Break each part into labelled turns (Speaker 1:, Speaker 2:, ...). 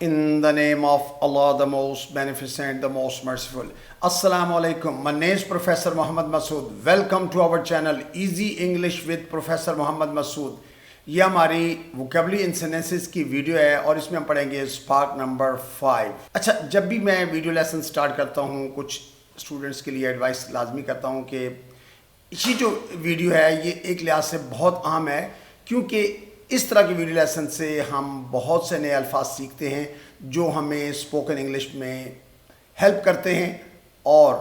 Speaker 1: In the name of Allah, the most beneficent, the most merciful. Assalamu alaikum. My name is Professor Muhammad Masood. Welcome to our channel Easy English with Professor Muhammad Masood. یہ ہماری vocabulary and sentences کی video ہے اور اس میں ہم پڑھیں گے spark number 5. اچھا، جب بھی میں ویڈیو لیسن سٹارٹ کرتا ہوں کچھ اسٹوڈنٹس کے لیے ایڈوائس لازمی کرتا ہوں کہ یہ جو ویڈیو ہے یہ ایک لحاظ سے بہت اہم ہے، کیونکہ اس طرح کی ویڈیو لیسن سے ہم بہت سے نئے الفاظ سیکھتے ہیں جو ہمیں اسپوکن انگلش میں ہیلپ کرتے ہیں اور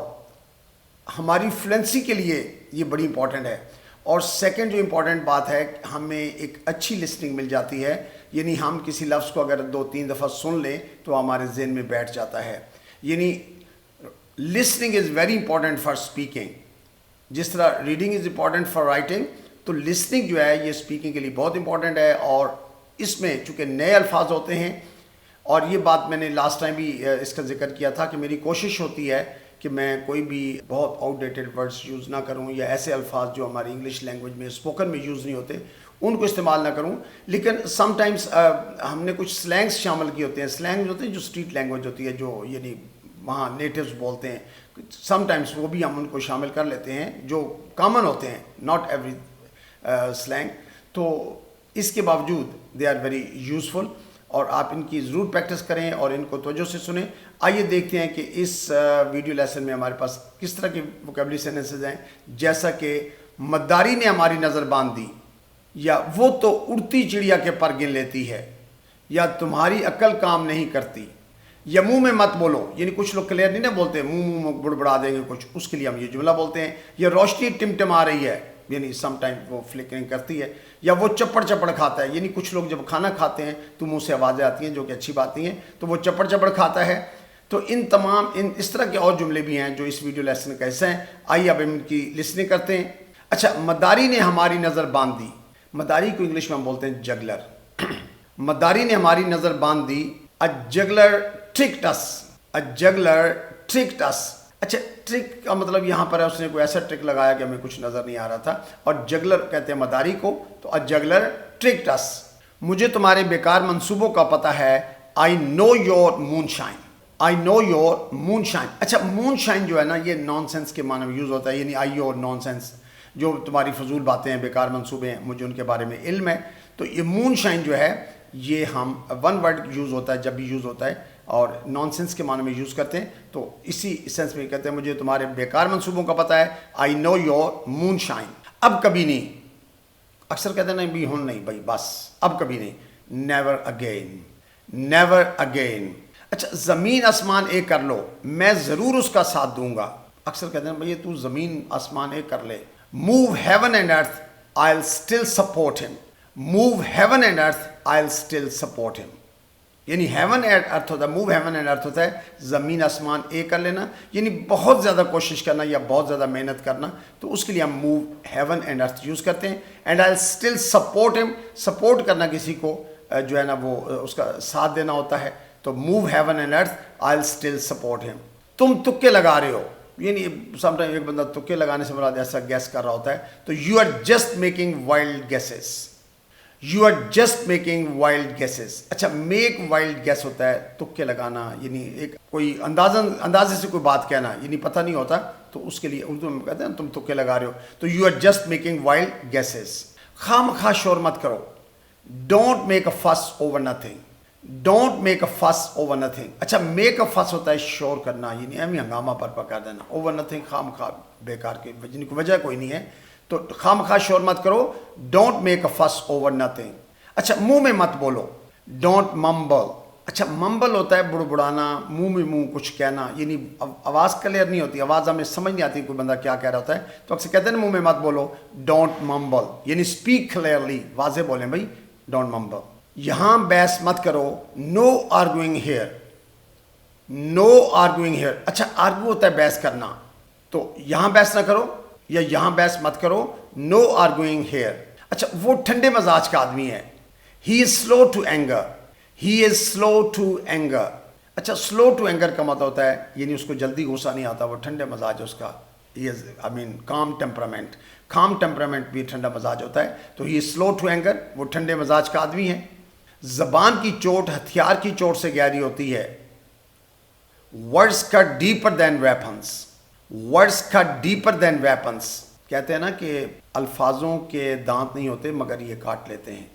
Speaker 1: ہماری فلوئنسی کے لیے یہ بڑی امپورٹنٹ ہے. اور سیکنڈ جو امپورٹنٹ بات ہے، ہمیں ایک اچھی لسننگ مل جاتی ہے، یعنی ہم کسی لفظ کو اگر 2-3 دفعہ سن لیں تو ہمارے ذہن میں بیٹھ جاتا ہے. یعنی listening is very important for speaking. جس طرح reading is important for writing, تو لسننگ جو ہے یہ اسپیکنگ کے لیے بہت امپورٹنٹ ہے. اور اس میں چونکہ نئے الفاظ ہوتے ہیں، اور یہ بات میں نے لاسٹ ٹائم بھی اس کا ذکر کیا تھا کہ میری کوشش ہوتی ہے کہ میں کوئی بھی بہت آؤٹ ڈیٹڈ ورڈز یوز نہ کروں، یا ایسے الفاظ جو ہماری انگلش لینگویج میں اسپوکن میں یوز نہیں ہوتے ان کو استعمال نہ کروں. لیکن سم ٹائمز ہم نے کچھ سلینگس شامل کیے ہوتے ہیں. سلینگ ہوتے ہیں جو اسٹریٹ لینگویج ہوتی ہے، جو یعنی وہاں نیٹیوز بولتے ہیں، سم ٹائمز وہ بھی ہم ان کو شامل کر لیتے ہیں جو کامن ہوتے ہیں، ناٹ ایوری سلینگ. تو اس کے باوجود دے آر ویری یوزفل، اور آپ ان کی ضرور پریکٹس کریں اور ان کو توجہ سے سنیں. آئیے دیکھتے ہیں کہ اس ویڈیو لیسن میں ہمارے پاس کس طرح کی ووکیبلری سینٹنسز ہیں. جیسا کہ مداری نے ہماری نظر باندھ دی، یا وہ تو اڑتی چڑیا کے پر گن لیتی ہے، یا تمہاری عقل کام نہیں کرتی، یا منہ میں مت بولو. یعنی کچھ لوگ کلیئر نہیں نہ بولتے، منہ میں بڑبڑا دیں گے کچھ، اس کے لیے ہم یہ جملہ بولتے ہیں. یا روشنی ٹمٹما رہی ہے، یعنی سم ٹائم وہ فلکرنگ کرتی ہے. یا وہ چپڑ چپڑ کھاتا ہے، یعنی کچھ لوگ جب کھانا کھاتے ہیں تو منہ سے آوازیں آتی ہیں جو کہ اچھی بات نہیں ہے، تو وہ چپڑ چپڑ کھاتا ہے. تو ان تمام اس طرح کے اور جملے بھی ہیں جو اس ویڈیو لیسن کا حصہ ہیں. آئیے اب ان کی لسننگ کرتے ہیں. اچھا، مداری نے ہماری نظر باندھ دی. مداری کو انگلش میں ہم بولتے ہیں جگلر. مداری نے ہماری نظر باندھ دی. A juggler tricked us. A juggler tricked us. اچھا، ٹرک کا مطلب یہاں پر ہے اس نے کوئی ایسا ٹرک لگایا کہ ہمیں کچھ نظر نہیں آ رہا تھا. اور جگلر کہتے ہیں مداری کو. تو a juggler tricked us. مجھے تمہارے بیکار منصوبوں کا پتہ ہے. I know your moonshine. I know your moonshine. اچھا، moonshine جو ہے نا یہ نان سینس کے معنی میں یوز ہوتا ہے، یعنی I your nonsense، جو تمہاری فضول باتیں ہیں، بیکار منصوبے ہیں، مجھے ان کے بارے میں علم ہے. تو یہ moonshine جو ہے یہ ہم ون ورڈ یوز ہوتا ہے جب بھی یوز ہوتا ہے، اور نان سینس کے معنی میں یوز کرتے ہیں. تو اسی سینس میں کہتے ہیں مجھے تمہارے بیکار منصوبوں کا پتہ ہے. I know your moonshine. اب کبھی نہیں. اکثر کہتے ہیں نہیں بھی ہن نہیں بھائی، بس اب کبھی نہیں. Never again. Never again. اچھا، زمین آسمان ایک کر لو، میں ضرور اس کا ساتھ دوں گا. اکثر کہتے ہیں بھائی تو زمین آسمان ایک کر لے. Move heaven and earth, I'll still support him. Move heaven and earth, I'll still support him. یعنی heaven and earth ہوتا ہے، move heaven and earth ہوتا ہے زمین آسمان ایک کر لینا، یعنی بہت زیادہ کوشش کرنا یا بہت زیادہ محنت کرنا. تو اس کے لیے ہم move heaven and earth use کرتے ہیں. And I'll still support him. Support کرنا کسی کو جو ہے نا وہ اس کا ساتھ دینا ہوتا ہے. تو move heaven and earth, I'll still support him. تم تکے لگا رہے ہو، یعنی سم ٹائم ایک بندہ تکے لگانے سے مراد ایسا گیس کر رہا ہوتا ہے. تو you are just making wild guesses. You are just making wild guesses. اچھا، make wild guess ہوتا ہے تکے لگانا، یعنی ایک کوئی اندازے سے کوئی بات کہنا، یعنی پتہ نہیں ہوتا. تو اس کے لیے اردو میں کہتے ہیں تم تکے لگا رہے ہو. تو you are just making wild guesses. خام خواہ شور مت کرو. Don't make a fuss over nothing. Don't make a fuss over nothing. اچھا، make a fuss ہوتا ہے شور کرنا، یعنی اہم ہنگامہ پر کر دینا. over nothing خام خواہ بیکار کی وجہ کوئی نہیں ہے. تو خام خواہ شور مت کرو. ڈونٹ میک اے فس اوور نتھنگ. اچھا، منہ میں مت بولو. ڈونٹ ممبل. اچھا، ممبل ہوتا ہے بڑبڑانا، منہ میں منہ کچھ کہنا، یعنی آواز کلیئر نہیں ہوتی، آواز ہمیں سمجھ نہیں آتی کوئی بندہ کیا کہہ رہا ہوتا ہے. تو اکثر کہتے ہیں نا منہ میں مت بولو. ڈونٹ ممبل یعنی اسپیک کلیئرلی، واضح بولیں بھائی. ڈونٹ ممبل. یہاں بحث مت کرو. No arguing hair. Know arguing here. اچھا، آرگو ہوتا ہے بحث کرنا. تو یہاں بحث نہ کرو یا یہاں بحث مت کرو. No arguing here. اچھا، وہ ٹھنڈے مزاج کا آدمی ہے. He is slow to anger. He is slow to anger. اچھا، سلو ٹو اینگر کا مطلب ہوتا ہے یعنی اس کو جلدی غصہ نہیں آتا، وہ ٹھنڈے مزاج ہے اس کا. ہی از کام ٹیمپرامنٹ. کام ٹیمپرامنٹ بھی ٹھنڈا مزاج ہوتا ہے. تو ہی از سلو ٹو اینگر، وہ ٹھنڈے مزاج کا آدمی ہے. زبان کی چوٹ ہتھیار کی چوٹ سے گہری ہوتی ہے. Words cut deeper than weapons. Words cut deeper than weapons. کہتے ہیں نا کہ الفاظوں کے دانت نہیں ہوتے مگر یہ کاٹ لیتے ہیں.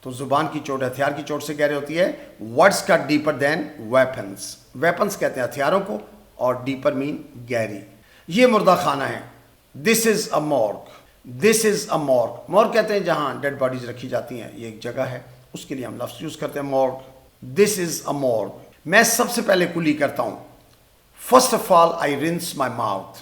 Speaker 1: تو زبان کی چوٹ ہتھیار کی چوٹ سے گہری ہوتی ہے. Words cut deeper than weapons. Weapons کہتے ہیں ہتھیاروں کو اور deeper mean گہری. یہ مردہ خانہ ہے. This is a morgue. This is a morgue. morgue کہتے ہیں جہاں ڈیڈ باڈیز رکھی جاتی ہیں. یہ ایک جگہ ہے, اس کے لیے ہم لفظ یوز کرتے ہیں morgue. This is a morgue. میں سب سے پہلے کلی کرتا ہوں. First of all, I rinse my mouth.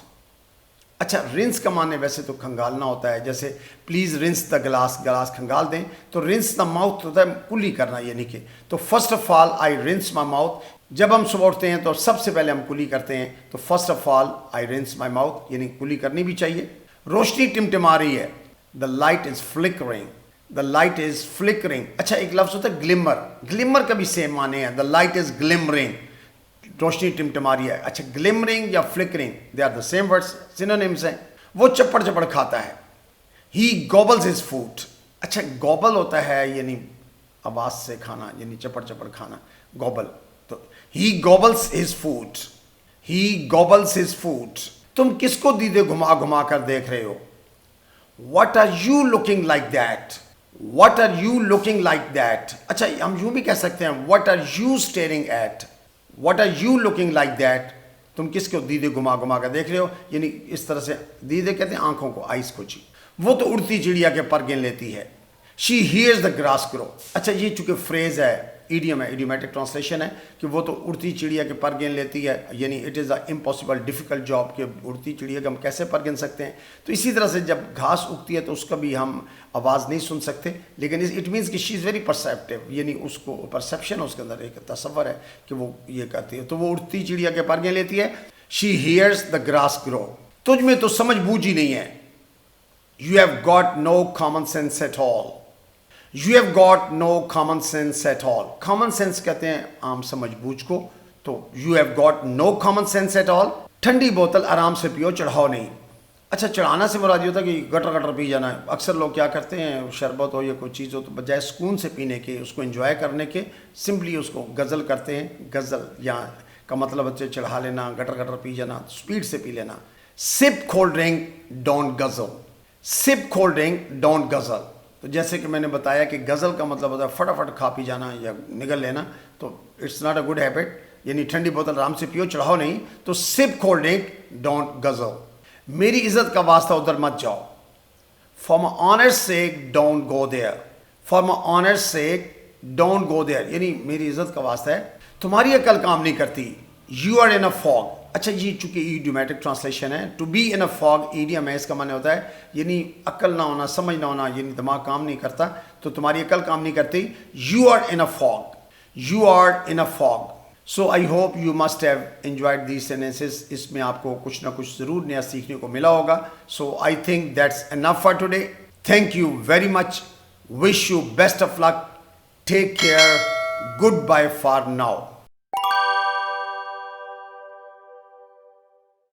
Speaker 1: اچھا, رنس کا معنی ویسے تو کھنگالنا ہوتا ہے, جیسے please rinse the glass, glass کھنگال دیں, تو رنس دا ماؤتھ ہوتا ہے کلی کرنا, یعنی کہ تو first of all I runs my mouth. جب ہم صبح اٹھتے ہیں تو سب سے پہلے ہم کلی کرتے ہیں, تو first of all I runs my mouth, یعنی کلی کرنی بھی چاہیے. روشنی ٹمٹما رہی ہے. The light is flickering. The light is flickering. اچھا, ایک لفظ ہوتا ہے گلمر. گلمر کا بھی سیم معنی ہے. دا لائٹ از گلمرنگ, روشنی ٹمٹما رہی ہے. اچھا, گلمرنگ یا فلکرنگ, they are the same words, synonyms ہیں. وہ چپڑ چپڑ کھاتا ہے. He gobbles his food. اچھا, گوبل ہوتا ہے یعنی آواز سے کھانا, یعنی چپڑ چپڑ کھانا, گوبل. تو he gobbles his food. He gobbles his food. تم کس کو دیدے گھما گھما کر دیکھ رہے ہو. What are you looking like that. What are you looking like that. اچھا, ہم یوں بھی کہہ سکتے ہیں what are you staring at. What are you looking like that. تم کس کو دیدے گھما گھما کر دیکھ رہے ہو, یعنی اس طرح سے. دیدے کہتے ہیں آنکھوں کو, آئیز کو. جی, وہ تو اڑتی چڑیا کے پر گن لیتی ہے. شی ہیئرز دا گراس گرو. اچھا, یہ چونکہ فریز ہے, ایڈیم ہے, ایڈیومیٹک ٹرانسلیشن ہے کہ وہ تو اڑتی چڑیا کے پر گن لیتی ہے, یعنی it is a impossible difficult job کہ اڑتی چڑیا کا ہم کیسے پر گن سکتے ہیں. تو اسی طرح سے جب گھاس اگتی ہے تو اس کا بھی ہم آواز نہیں سن سکتے, لیکن اٹ مینس کہ شی از ویری پرسیپٹیو, یعنی اس کو پرسیپشن, اس کے اندر ایک تصور ہے کہ وہ یہ کرتی ہے. تو وہ اڑتی چڑیا کے پر گن لیتی ہے. She hears the grass grow. تجھ میں تو سمجھ بوجھ ہی نہیں ہے. You have got no common sense at all. You have got no common sense at all. Common sense کہتے ہیں عام سمجھ بوجھ کو. تو you have got no common sense at all. ٹھنڈی بوتل آرام سے پیو, چڑھاؤ نہیں. اچھا, چڑھانا سے مراد یہ ہوتا ہے کہ گٹر گٹر پی جانا ہے. اکثر لوگ کیا کرتے ہیں, شربت ہو یا کوئی چیز ہو تو بجائے سکون سے پینے کے, اس کو انجوائے کرنے کے, سمپلی اس کو گزل کرتے ہیں. گزل یہاں کا مطلب ہے چڑھا لینا, گٹر گٹر پی جانا, اسپیڈ سے پی لینا. Sip cold drink don't guzzle. Sip cold drink don't guzzle. تو جیسے کہ میں نے بتایا کہ غزل کا مطلب ہوتا ہے فٹافٹ کھا پی جانا یا نگل لینا, تو it's not a good habit, یعنی ٹھنڈی بوتل آرام سے پیو, چڑھاؤ نہیں. تو sip cold drink don't guzzle. میری عزت کا واسطہ ادھر مت جاؤ. For my honour sake don't go there. For my honour sake don't go there, یعنی میری عزت کا واسطہ ہے. تمہاری عقل کام نہیں کرتی. You are in a fog. اچھا, یہ چونکہ ایڈیومیٹک ٹرانسلیشن ہے. To be in a fog idiom ہے, اس کا معنی ہوتا ہے یعنی عقل نہ ہونا, سمجھ نہ ہونا, یعنی دماغ کام نہیں کرتا. تو تمہاری عقل کام نہیں کرتی. You are in a fog. You are in a fog. So I hope you must have enjoyed these sentences. اس میں آپ کو کچھ نہ کچھ ضرور نیا سیکھنے کو ملا ہوگا. So I think that's enough for today. Thank you very much. Wish you best of luck. Take care. Good bye for now.